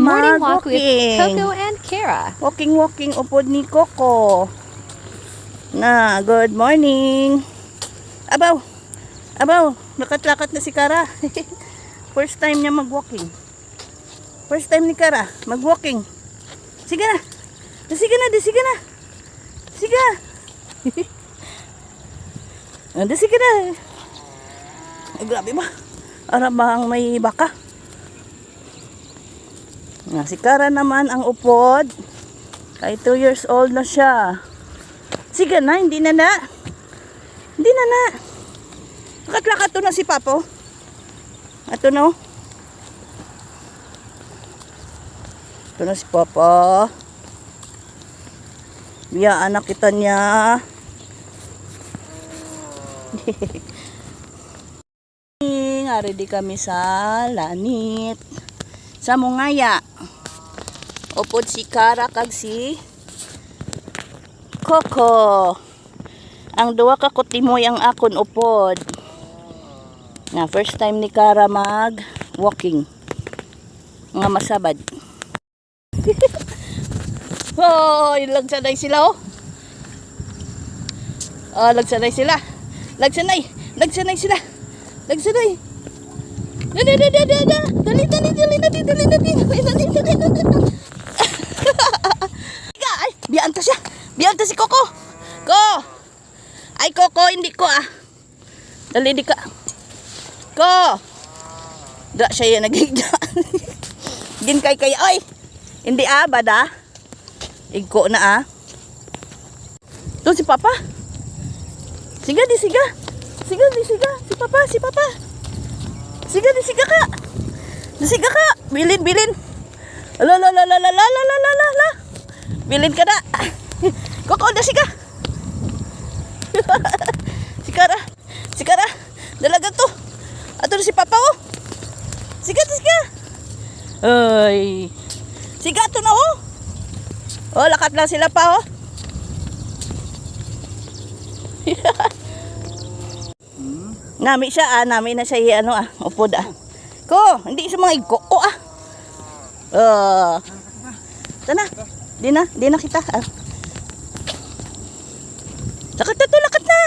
Morning walk with Walking. Coco and Kara. Walking upod ni Coco. Good morning. Abaw, lakat-lakat na si Kara. First time niya mag-walking. First time ni Kara mag-walking. Sige na. Sige na. Sige. Sige na. Ay, grabe ba? Arabang may baka. Si Kara naman ang upod. Ay 2 years old na siya. Sige na, hindi na. Lakat-lakat to na si Papo. Ato no. Ito na si Papa. Biyaan na kita niya. Ready kami sa lanit. Sa Mungaya. Upod si Kara kag si Coco. Ang duwa ka kutimoy ang akon upod. First time ni Kara mag-walking. Mga masabad. Lagsanay sila lagsanay sila. Lagsanay sila. Dali. Ay, biyanta siya. Biyanta si Coco. Ay, Coco, hindi ko Dali di ka. Da siya yan nagigda. Gin kay ay. Hindi bada. Igko na Doon si Papa. Siga. Si Papa. Siga ka. Bilin. La. Bilin ka na. Coco, da siga. Si Kara. Dalaga to. Ato na si Papa Siga. Ay. Siga to na lakat lang sila pa Nami siya nami na siya upod Ko, hindi sa mga igko Tana. Di na kita Lakat na.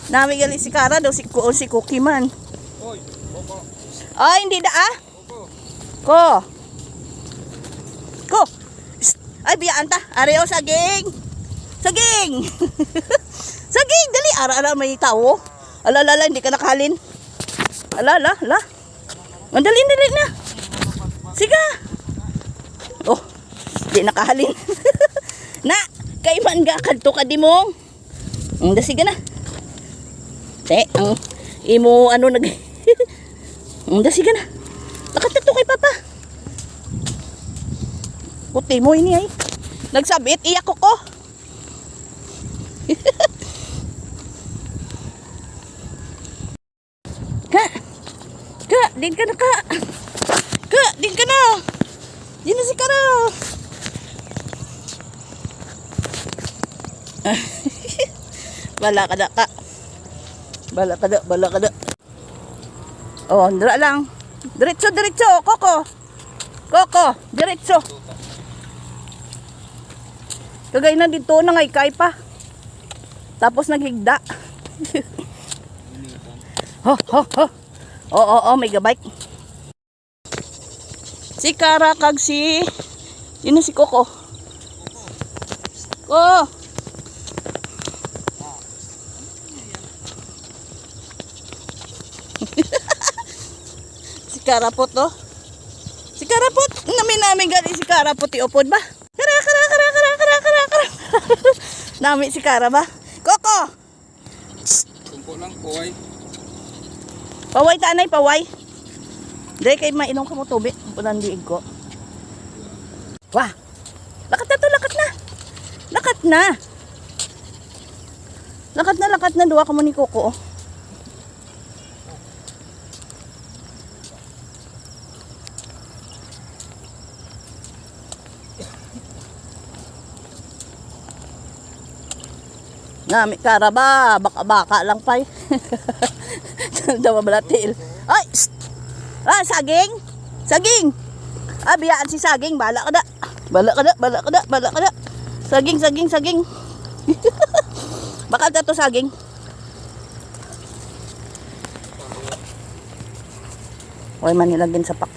Nami gali si Kara daw si Cookie man. Ay, hindi Ko. Ay, biyaan ta. Areo, saging. Saging, dali. Ara, may tao. Alala, hindi ka nakahalin. Alala. Dali na. Siga. Hindi nakahalin. Na, kay man ga kadto ka di mo. Siga na. Ang imo siga na. Nakatato kay Papa. Puti mo ini ay. Nagsabit iyak ko. Din ka na. Din na si Kara. Bala ka da. Dira lang. Diretso, Coco, diretso. Kagay na dito na ngay kay pa. Tapos naghigda. May gabay. Si Kara kag si yun si Coco. Si Karapot Si Karapot. Namin gali si Karapot iupod ba? Kara. Nami si Kara ba? Coco. Tumpo lang paway. Paway tanay, paway. Dahil kay mainom ka mo tubig. Punan diig ko. Wah. Lakat na. Duwa ka mo ni Coco. Nami Kara ba? Baka lang pa Dawa balatil. Ay! Saging! Biyaan si saging. Bala ka na. Bala ka na, bala ka na, bala ka na. Saging, saging, saging. Bakal na to saging. Huwag man nilagyan sa pak.